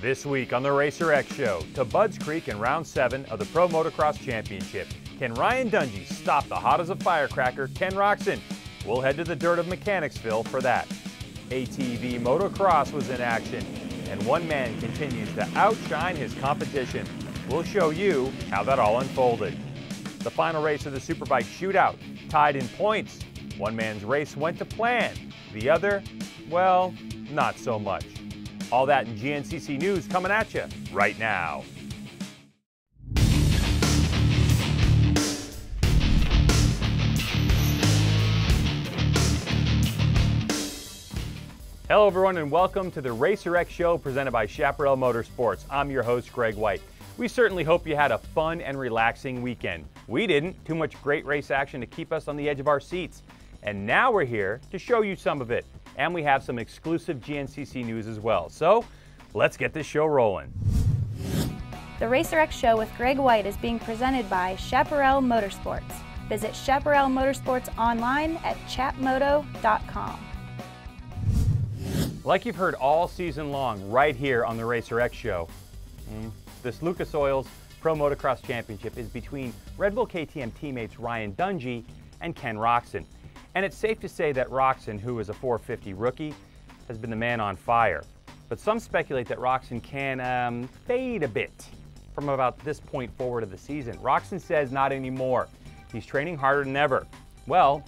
This week on the Racer X Show, to Budds Creek in round 7 of the Pro Motocross Championship. Can Ryan Dungey stop the hot-as-a-firecracker Ken Roczen? We'll head to the dirt of Mechanicsville for that. ATV Motocross was in action, and one man continues to outshine his competition. We'll show you how that all unfolded. The final race of the Superbike Shootout, tied in points. One man's race went to plan. The other, well, not so much. All that in GNCC News coming at you right now. Hello everyone and welcome to the Racer X Show presented by Chaparral Motorsports. I'm your host, Greg White. We certainly hope you had a fun and relaxing weekend. We didn't. Too much great race action to keep us on the edge of our seats. And now we're here to show you some of it. And we have some exclusive GNCC news as well. So let's get this show rolling. The Racer X Show with Greg White is being presented by Chaparral Motorsports. Visit Chaparral Motorsports online at chatmoto.com. Like you've heard all season long right here on the Racer X Show, this Lucas Oil's Pro Motocross Championship is between Red Bull KTM teammates Ryan Dungey and Ken Roczen. And it's safe to say that Roczen, who is a 450 rookie, has been the man on fire. But some speculate that Roczen can fade a bit from about this point forward of the season. Roczen says not anymore. He's training harder than ever. Well,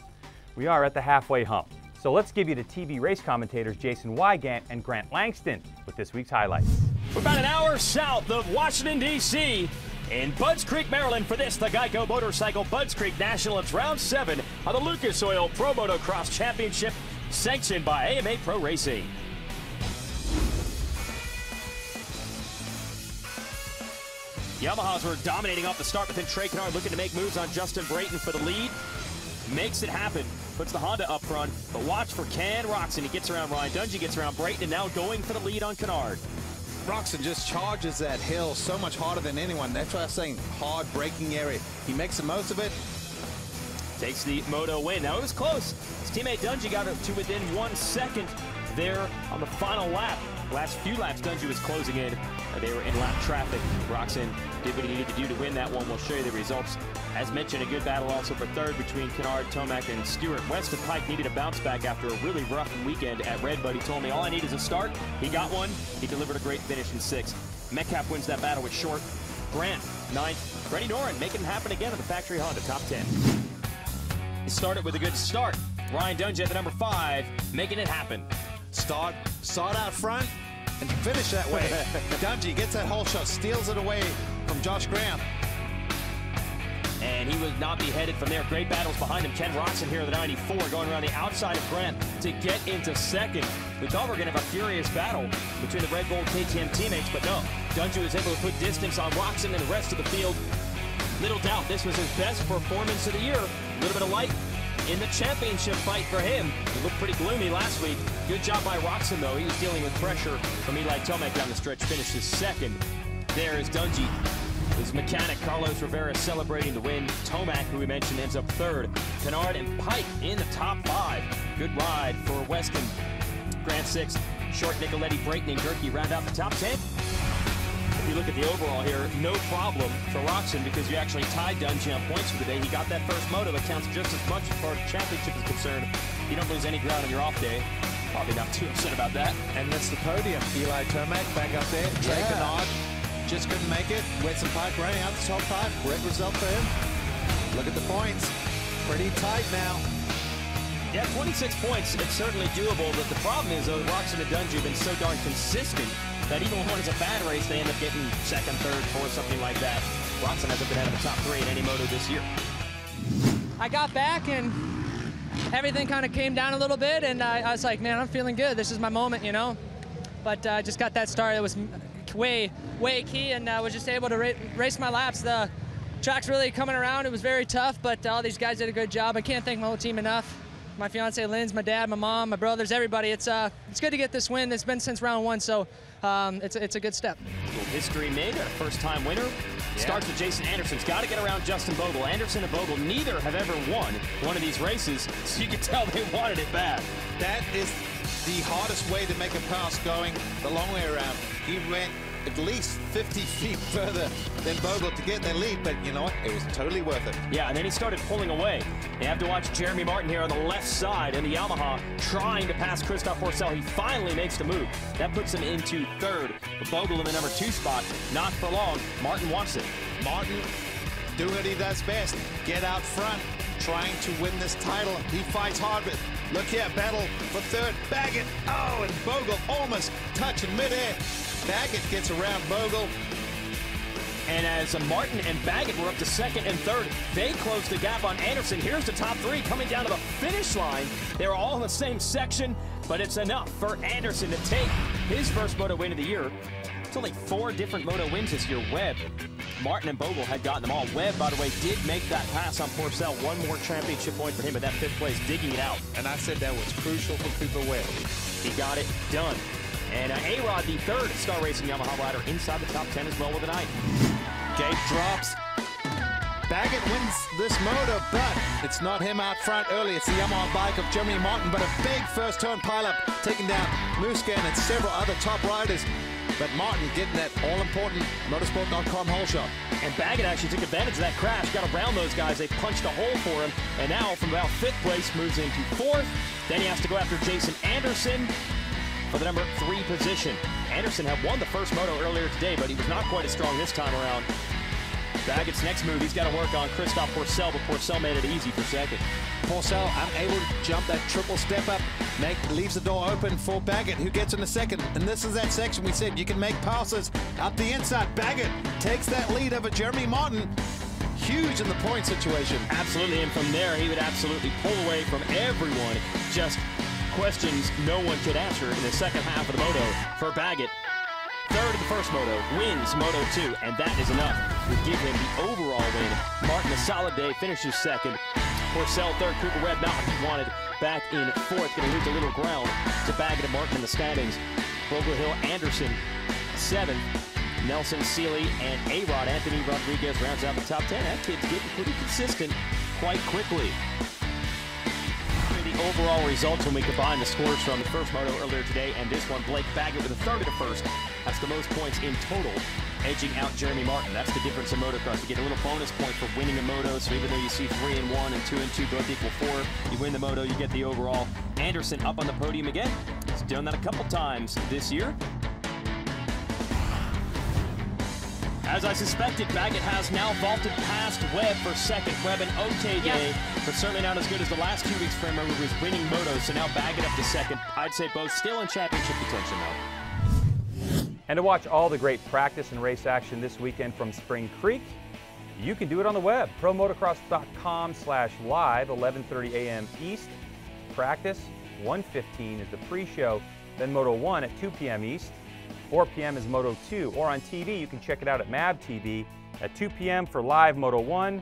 we are at the halfway hump. So let's give you the TV race commentators Jason Wygant and Grant Langston with this week's highlights. We're about an hour south of Washington, D.C. in Budds Creek, Maryland for this, the Geico Motorcycle Budds Creek Nationals Round 7 of the Lucas Oil Pro Motocross Championship, sanctioned by AMA Pro Racing. Yamahas were dominating off the start, but then Trey Canard looking to make moves on Justin Brayton for the lead. Makes it happen, puts the Honda up front, but watch for Ken Roczen. He gets around Ryan Dungey, gets around Brayton, and now going for the lead on Canard. Roczen just charges that hill so much harder than anyone. That's why I'm saying hard braking area. He makes the most of it. Takes the moto win. Now it was close. His teammate Dungey got it to within 1 second there on the final lap. Last few laps, Dungey was closing in. They were in lap traffic. Roczen did what he needed to do to win that one. We'll show you the results. As mentioned, a good battle also for third between Canard, Tomac, and Stewart. Weston Pike needed a bounce back after a really rough weekend at Red, but he told me all I need is a start. He got one. He delivered a great finish in 6th. Metcalf wins that battle with Short. Grant, 9th. Freddie Doran making it happen again at the factory Honda, top 10. He started with a good start. Ryan Dungey at the number 5, making it happen. Start out front and finish that way. Dungey gets that whole shot, steals it away from Josh Graham. And he would not be headed from there. Great battles behind him. Ken Roczen here at the 94 going around the outside of Grant to get into 2nd. We thought we were going to have a furious battle between the Red Bull KTM teammates, but no. Dungey was able to put distance on Roczen and the rest of the field. Little doubt this was his best performance of the year. A little bit of light in the championship fight for him. He looked pretty gloomy last week. Good job by Roczen, though. He was dealing with pressure from Eli Tomac down the stretch. Finished his 2nd. There is Dungey. His mechanic, Carlos Rivera, celebrating the win. Tomac, who we mentioned, ends up 3rd. Canard and Pike in the top 5. Good ride for Weston. Grant 6th. Short, Nicoletti, Brayton, and Gerke round out the top 10. If you look at the overall here, no problem for Roczen because you actually tied Dungey on points for the day. He got that first moto that counts just as much as far as the championship is concerned. You don't lose any ground on your off day. Probably not too upset about that. And that's the podium. Eli Tomac back up there. Trey Canard just couldn't make it. Weston Pike running out the top 5. Great result for him. Look at the points. Pretty tight now. Yeah, 26 points. It's certainly doable, but the problem is, though, Roczen and Dungey have been so darn consistent that even when it's a bad race, they end up getting 2nd, 3rd, 4th, something like that. Roczen hasn't been out of the top 3 in any moto this year. I got back and everything kind of came down a little bit, and I was like, man, I'm feeling good. This is my moment, you know? But I just got that start. It was way key, and was just able to race my laps. The track's really coming around. It was very tough, but all these guys did a good job. I can't thank my whole team enough. My fiance Lynn's, my dad, my mom, my brothers, everybody. It's good to get this win. It's been since round 1, so it's a good step. Little history made, a first-time winner. Yeah. Starts with Jason Anderson's got to get around Justin Bogle. Anderson and Bogle, neither have ever won one of these races, so you can tell they wanted it bad. That is the hardest way to make a pass, going the long way around. He went at least 50 feet further than Bogle to get that lead, but you know what? It was totally worth it. Yeah, and then he started pulling away. You have to watch Jeremy Martin here on the left side in the Yamaha trying to pass Christophe Pourcel. He finally makes the move. That puts him into third. But Bogle in the number 2 spot. Not for long. Martin wants it. Martin doing what he does best. Get out front, trying to win this title. He fights hard, but look here, battle for third. Baggett, oh, and Bogle almost touching midair. Baggett gets around Bogle. And as Martin and Baggett were up to second and third, they closed the gap on Anderson. Here's the top 3 coming down to the finish line. They were all in the same section, but it's enough for Anderson to take his first moto win of the year. It's only 4 different moto wins this year. Webb, Martin and Bogle had gotten them all. Webb, by the way, did make that pass on Pourcel. 1 more championship point for him at that 5th place, digging it out. And I said that was crucial for Cooper Webb. He got it done. And A-Rod, the 3rd Star Racing Yamaha rider, inside the top 10 as well with the night. Gate drops. Baggett wins this moto, but it's not him out front early. It's the Yamaha bike of Jeremy Martin, but a big first turn pileup, taking down Muscan and several other top riders. But Martin getting that all-important motorsport.com hole shot. And Baggett actually took advantage of that crash, got around those guys. They punched a hole for him, and now from about 5th place moves into 4th. Then he has to go after Jason Anderson for the number 3 position. Anderson had won the first moto earlier today, but he was not quite as strong this time around. Baggett's next move, he's got to work on Christophe Pourcel, but Pourcel made it easy for second. Pourcel unable to jump that triple step up, leaves the door open for Baggett, who gets in the second. And this is that section we said you can make passes up the inside. Baggett takes that lead over Jeremy Martin. Huge in the point situation. Absolutely, and from there he would absolutely pull away from everyone. Just questions no one could answer in the second half of the moto for Baggett. 3rd of the first moto, wins Moto 2, and that is enough to give him the overall win. Martin, a solid day, finishes 2nd. Pourcel 3rd, Cooper Webb not what he wanted, back in 4th, going to lose a little ground to Baggett and Martin in the standings. Bogle Hill Anderson 7th, Nelson Seeley and A-Rod Anthony Rodriguez rounds out the top 10. That kid's getting pretty consistent quite quickly. The overall results when we combine the scores from the first moto earlier today and this one, Blake Baggett with a 3rd of the first. That's the most points in total, edging out Jeremy Martin. That's the difference in motocross. You get a little bonus point for winning a moto, so even though you see 3 and 1 and 2 and 2 both equal 4, you win the moto, you get the overall. Anderson up on the podium again. He's done that a couple times this year. As I suspected, Baggett has now vaulted past Webb for 2nd. Webb and OTJ, but certainly not as good as the last 2 weeks for him where he was winning motos. So now Baggett up to 2nd. I'd say both still in championship contention though. And to watch all the great practice and race action this weekend from Spring Creek, you can do it on the web. ProMotocross.com/live, 11:30 a.m. East. Practice, 1:15 is the pre-show, then Moto 1 at 2 p.m. East. 4 p.m. is Moto 2, or on TV, you can check it out at MAB TV at 2 p.m. for live Moto 1,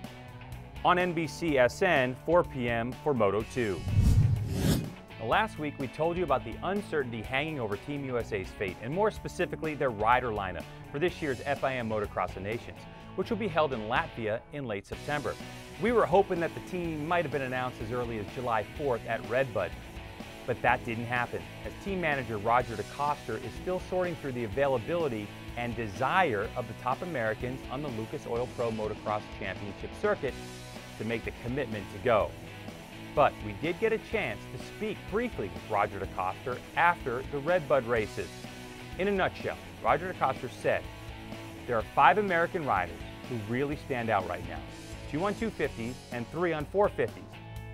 on NBC SN, 4 p.m. for Moto 2. Now, last week, we told you about the uncertainty hanging over Team USA's fate, and more specifically, their rider lineup for this year's FIM Motocross Nations, which will be held in Latvia in late September. We were hoping that the team might have been announced as early as July 4th at Redbud, but that didn't happen, as team manager Roger DeCoster is still sorting through the availability and desire of the top Americans on the Lucas Oil Pro Motocross Championship circuit to make the commitment to go. But we did get a chance to speak briefly with Roger DeCoster after the Redbud races. In a nutshell, Roger DeCoster said, there are 5 American riders who really stand out right now, 2 on 250s and 3 on 450s.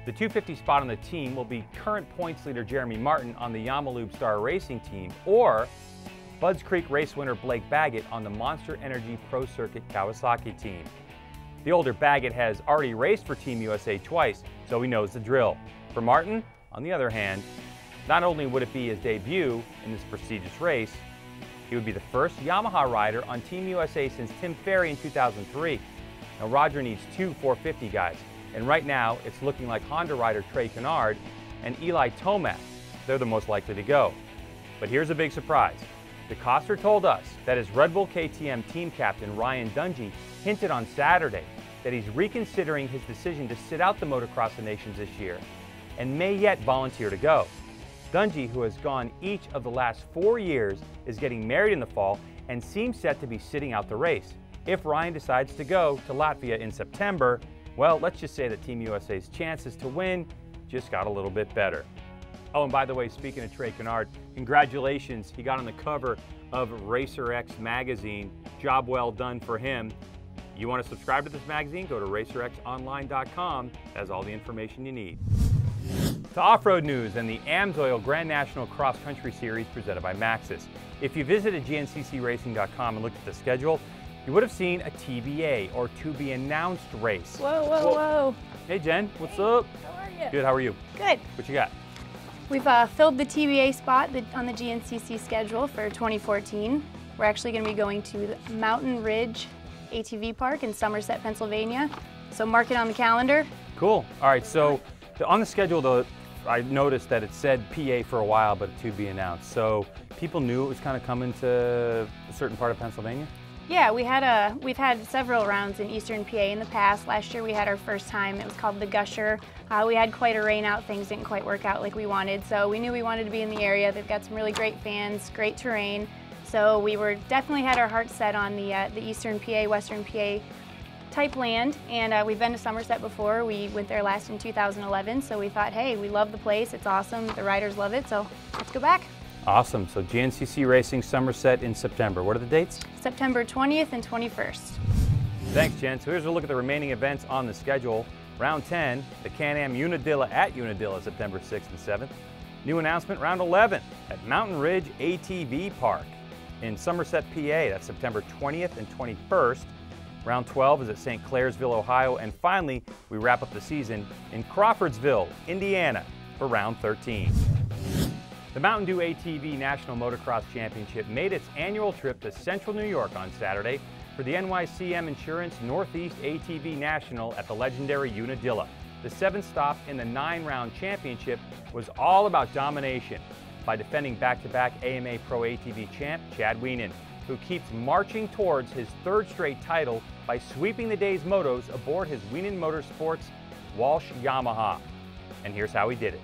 The 250 spot on the team will be current points leader Jeremy Martin on the Yamalube Star Racing team, or Budds Creek race winner Blake Baggett on the Monster Energy Pro Circuit Kawasaki team. The older Baggett has already raced for Team USA twice, so he knows the drill. For Martin, on the other hand, not only would it be his debut in this prestigious race, he would be the first Yamaha rider on Team USA since Tim Ferry in 2003. Now Roger needs 2 450 guys, and right now it's looking like Honda rider Trey Kennard and Eli Tomac. They're the most likely to go. But here's a big surprise. DeCoster told us that his Red Bull KTM team captain Ryan Dungey hinted on Saturday that he's reconsidering his decision to sit out the Motocross of Nations this year and may yet volunteer to go. Dungey, who has gone each of the last 4 years, is getting married in the fall and seems set to be sitting out the race. If Ryan decides to go to Latvia in September, well, let's just say that Team USA's chances to win just got a little bit better. Oh, and by the way, speaking of Trey Kennard, congratulations. He got on the cover of Racer X magazine. Job well done for him. You want to subscribe to this magazine? Go to racerxonline.com. It has all the information you need. To off-road news and the AMSOIL Grand National Cross Country Series presented by Maxxis. If you visited GNCCRacing.com and looked at the schedule, you would have seen a TBA, or to be announced race. Whoa. Hey Jen, what's up? How are you? Good, how are you? Good. What you got? We've filled the TBA spot on the GNCC schedule for 2014. We're actually going to be going to the Mountain Ridge ATV Park in Somerset, Pennsylvania. So mark it on the calendar. Cool. All right, so on the schedule, though, I noticed that it said PA for a while, but to be announced. So people knew it was kind of coming to a certain part of Pennsylvania? Yeah, we've had several rounds in Eastern PA in the past. Last year we had our first time. It was called the Gusher. We had quite a rain out. Things didn't quite work out like we wanted, so we knew we wanted to be in the area. They've got some really great fans, great terrain. So we definitely had our hearts set on the Eastern PA, Western PA type land, and we've been to Somerset before. We went there last in 2011, so we thought, hey, we love the place. It's awesome. The riders love it, so let's go back. Awesome. So GNCC Racing Somerset in September. What are the dates? September 20th and 21st. Thanks, Jen. So here's a look at the remaining events on the schedule. Round 10, the Can-Am Unadilla at Unadilla, September 6th and 7th. New announcement, round 11 at Mountain Ridge ATV Park in Somerset, PA. That's September 20th and 21st. Round 12 is at St. Clairsville, Ohio. And finally, we wrap up the season in Crawfordsville, Indiana for round 13. The Mountain Dew ATV National Motocross Championship made its annual trip to Central New York on Saturday for the NYCM Insurance Northeast ATV National at the legendary Unadilla. The 7th stop in the 9-round championship was all about domination by defending back-to-back AMA Pro ATV champ Chad Wienen, who keeps marching towards his 3rd straight title by sweeping the day's motos aboard his Wienen Motorsports Walsh Yamaha. And here's how he did it.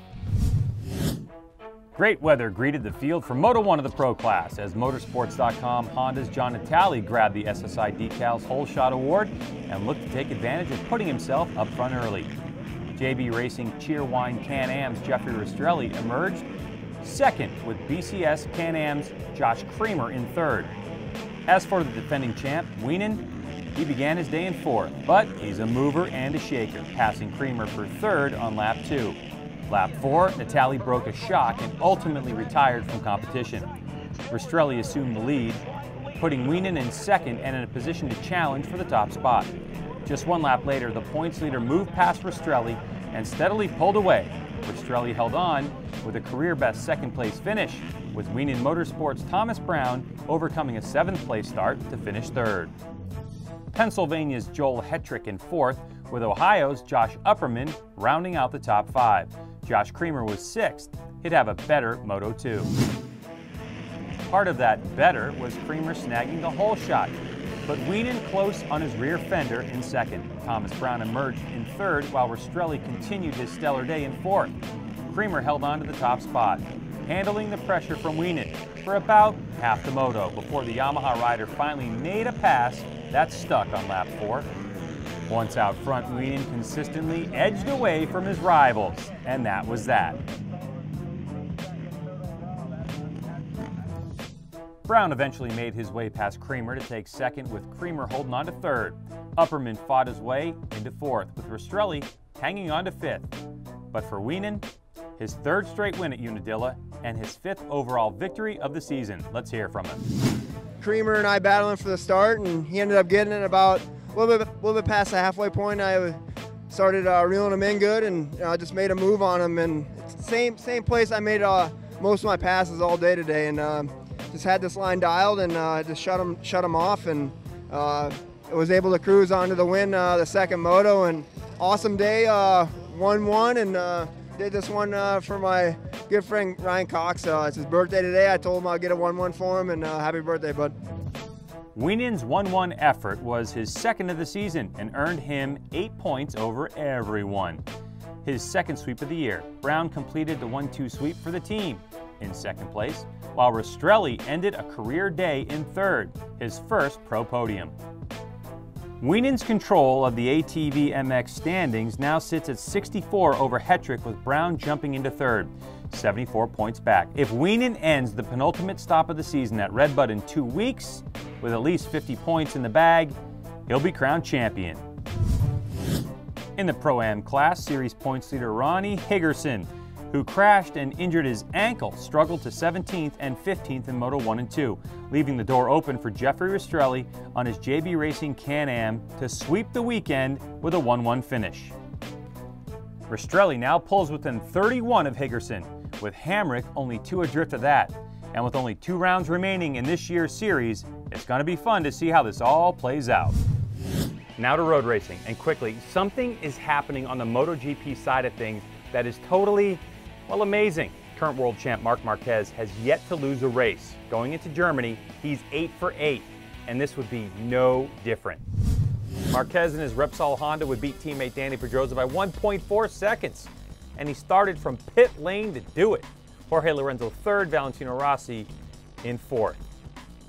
Great weather greeted the field for Moto 1 of the Pro Class as Motorsports.com Honda's John Natale grabbed the SSI Decals Hole Shot Award and looked to take advantage of putting himself up front early. JB Racing Cheerwine Can-Am's Jeffrey Rastrelli emerged second with BCS Can-Am's Josh Creamer in 3rd. As for the defending champ, Wienen, he began his day in 4th, but he's a mover and a shaker, passing Creamer for 3rd on lap 2. Lap 4, Natale broke a shock and ultimately retired from competition. Rastrelli assumed the lead, putting Wienen in 2nd and in a position to challenge for the top spot. Just 1 lap later, the points leader moved past Rastrelli and steadily pulled away. Rastrelli held on with a career-best 2nd place finish, with Wienen Motorsports' Thomas Brown overcoming a 7th place start to finish 3rd. Pennsylvania's Joel Hetrick in 4th, with Ohio's Josh Upperman rounding out the top 5. Josh Creamer was 6th. He'd have a better Moto 2. Part of that better was Creamer snagging the hole shot, but Wienen close on his rear fender in 2nd. Thomas Brown emerged in 3rd, while Rastrelli continued his stellar day in 4th. Creamer held on to the top spot, handling the pressure from Wienen for about half the moto before the Yamaha rider finally made a pass that stuck on lap 4. Once out front, Wienen consistently edged away from his rivals, and that was that. Brown eventually made his way past Creamer to take 2nd, with Creamer holding on to 3rd. Upperman fought his way into 4th, with Rastrelli hanging on to 5th. But for Wienen, his 3rd straight win at Unadilla and his 5th overall victory of the season. Let's hear from him. Creamer and I battling for the start, and he ended up getting it about a little bit past the halfway point. I started reeling him in good, and I just made a move on him. And it's the same place I made most of my passes all day today, and just had this line dialed and just shut him off, and was able to cruise onto the win the 2nd moto. And awesome day, 1-1, and did this one for my good friend Ryan Cox. It's his birthday today. I told him I'll get a 1-1 for him, and happy birthday, bud. Wienen's 1-1 effort was his 2nd of the season and earned him 8 points over everyone. His 2nd sweep of the year, Brown completed the 1-2 sweep for the team. in second place, while Rastrelli ended a career day in third, his first pro podium. Wienen's control of the ATV MX standings now sits at 64 over Hetrick, with Brown jumping into third, 74 points back. If Wienen ends the penultimate stop of the season at Redbud in 2 weeks, with at least 50 points in the bag, he'll be crowned champion. In the Pro-Am class, series points leader Ronnie Higgerson, who crashed and injured his ankle, struggled to 17th and 15th in Moto 1 and 2, leaving the door open for Jeffrey Rastrelli on his JB Racing Can-Am to sweep the weekend with a 1-1 finish. Rastrelli now pulls within 31 of Higgerson, with Hamrick only 2 adrift of that. And with only 2 rounds remaining in this year's series, it's going to be fun to see how this all plays out. Now to road racing, and quickly, something is happening on the MotoGP side of things that is totally, well, amazing. Current world champ Marc Marquez has yet to lose a race. Going into Germany, he's 8 for 8, and this would be no different. Marquez and his Repsol Honda would beat teammate Danny Pedrosa by 1.4 seconds, and he started from pit lane to do it. Jorge Lorenzo third, Valentino Rossi in fourth.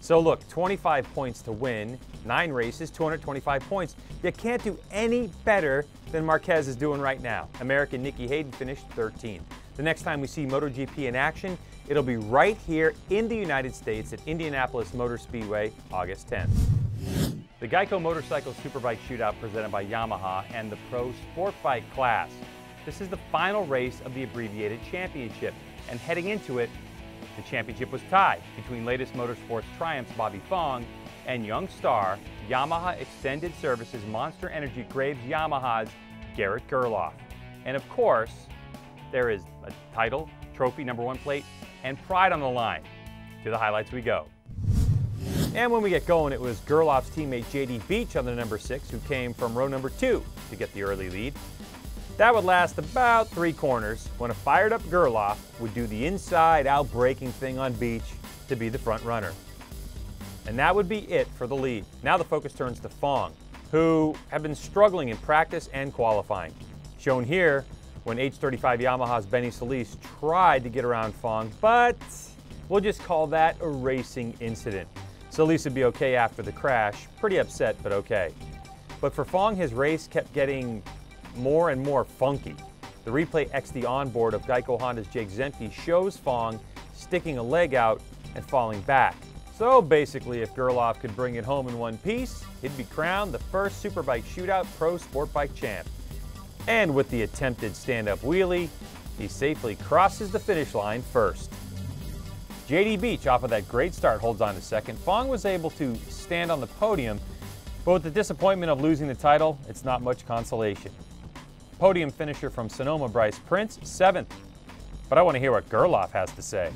So look, 25 points to win, 9 races, 225 points. You can't do any better than Marquez is doing right now. American Nicky Hayden finished 13th. The next time we see MotoGP in action, it'll be right here in the United States at Indianapolis Motor Speedway, August 10th. The Geico Motorcycle Superbike Shootout presented by Yamaha and the Pro Sport Bike class. This is the final race of the abbreviated championship, and heading into it, the championship was tied between latest motorsports triumphs Bobby Fong and young star Yamaha Extended Services Monster Energy Graves Yamaha's Garrett Gerloff. And of course, there is a title, trophy, #1 plate, and pride on the line. To the highlights we go. And when we get going, it was Gerloff's teammate J.D. Beach on the #6, who came from row #2 to get the early lead. That would last about 3 corners when a fired up Gerloff would do the inside out braking thing on Beach to be the front runner. And that would be it for the lead. Now the focus turns to Fong, who have been struggling in practice and qualifying. Shown here when H35 Yamaha's Benny Solis tried to get around Fong, but we'll just call that a racing incident. Solis would be okay after the crash, pretty upset, but okay. But for Fong, his race kept getting more and more funky. The Replay XD onboard of Geico Honda's Jake Zenke shows Fong sticking a leg out and falling back. So basically, if Gerloff could bring it home in one piece, he'd be crowned the first Superbike Shootout Pro Sport Bike champ. And with the attempted stand-up wheelie, he safely crosses the finish line first. J.D. Beach, off of that great start, holds on to second. Fong was able to stand on the podium, but with the disappointment of losing the title, it's not much consolation. Podium finisher from Sonoma, Bryce Prince, 7th. But I want to hear what Gerloff has to say.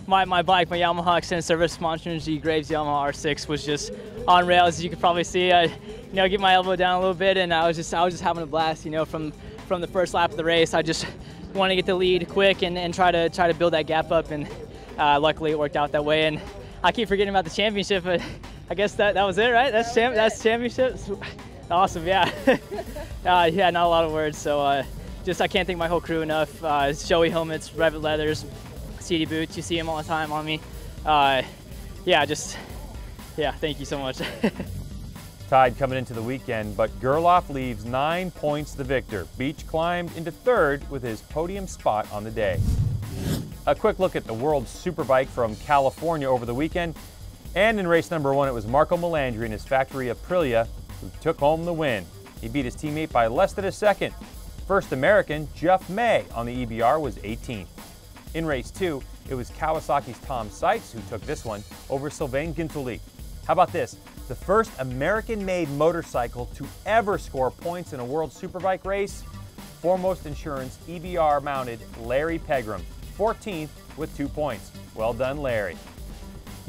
My bike, my Yamaha Extended Service Monster Energy Graves Yamaha R6 was just on rails, as you can probably see. I, get my elbow down a little bit, and I was just having a blast. From the first lap of the race, I just wanted to get the lead quick and try to build that gap up, and luckily it worked out that way. And I keep forgetting about the championship, but I guess that was it, right? That's championship. Awesome, yeah. Yeah, not a lot of words. So I can't thank my whole crew enough. Shoei helmets, Revit leathers, CD boots. You see them all the time on me. Yeah, thank you so much. Tied coming into the weekend, but Gerloff leaves 9 points the victor. Beach climbed into 3rd with his podium spot on the day. A quick look at the World Superbike from California over the weekend. And in race #1, it was Marco Melandri in his factory Aprilia who took home the win. He beat his teammate by less than a second. First American, Jeff May, on the EBR was 18th. In race 2, it was Kawasaki's Tom Sykes who took this one over Sylvain Guintoli. How about this? The first American-made motorcycle to ever score points in a World Superbike race? Foremost Insurance EBR-mounted Larry Pegram, 14th with 2 points. Well done, Larry.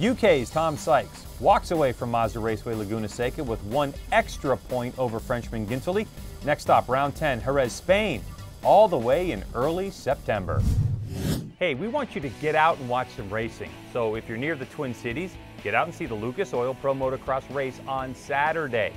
UK's Tom Sykes walks away from Mazda Raceway Laguna Seca with 1 extra point over Frenchman Guintoli. Next stop, round 10, Jerez, Spain, all the way in early September. Hey, we want you to get out and watch some racing. So if you're near the Twin Cities, get out and see the Lucas Oil Pro Motocross race on Saturday.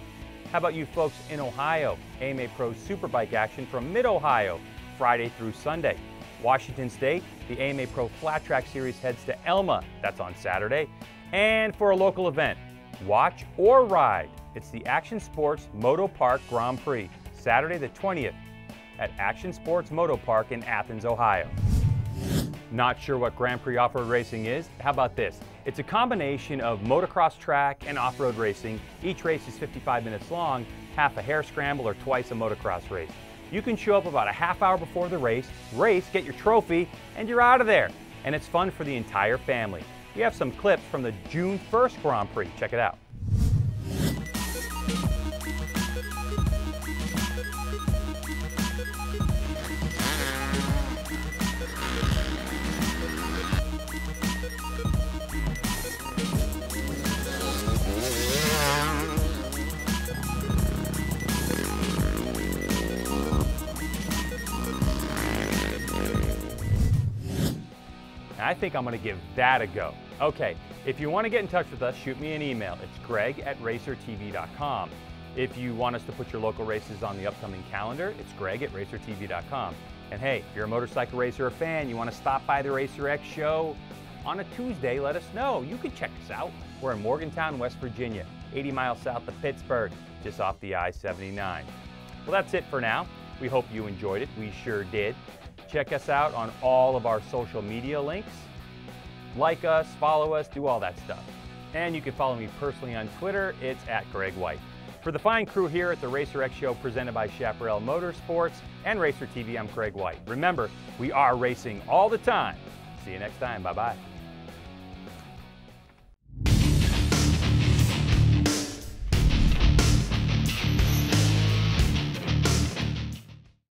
How about you folks in Ohio? AMA Pro Superbike action from Mid-Ohio, Friday through Sunday. Washington State, the AMA Pro Flat Track Series heads to Elma. That's on Saturday. And for a local event, watch or ride. It's the Action Sports Moto Park Grand Prix, Saturday the 20th at Action Sports Moto Park in Athens, Ohio. Not sure what Grand Prix off-road racing is? How about this? It's a combination of motocross track and off-road racing. Each race is 55 minutes long, half a hare scramble or twice a motocross race. You can show up about a half hour before the race, get your trophy, and you're out of there. And it's fun for the entire family. We have some clips from the June 1st Grand Prix. Check it out. I think I'm going to give that a go. Okay, if you want to get in touch with us, shoot me an email. It's greg@racertv.com. If you want us to put your local races on the upcoming calendar, it's greg@racertv.com. And hey, if you're a motorcycle racer or fan, you want to stop by the Racer X show on a Tuesday, let us know. You can check us out. We're in Morgantown, West Virginia, 80 miles south of Pittsburgh, just off the I-79. Well, that's it for now. We hope you enjoyed it. We sure did. Check us out on all of our social media links. Like us, follow us, do all that stuff. And you can follow me personally on Twitter. It's @GregWhite. For the fine crew here at the Racer X Show presented by Chaparral Motorsports and Racer TV, I'm Greg White. Remember, we are racing all the time. See you next time. Bye-bye.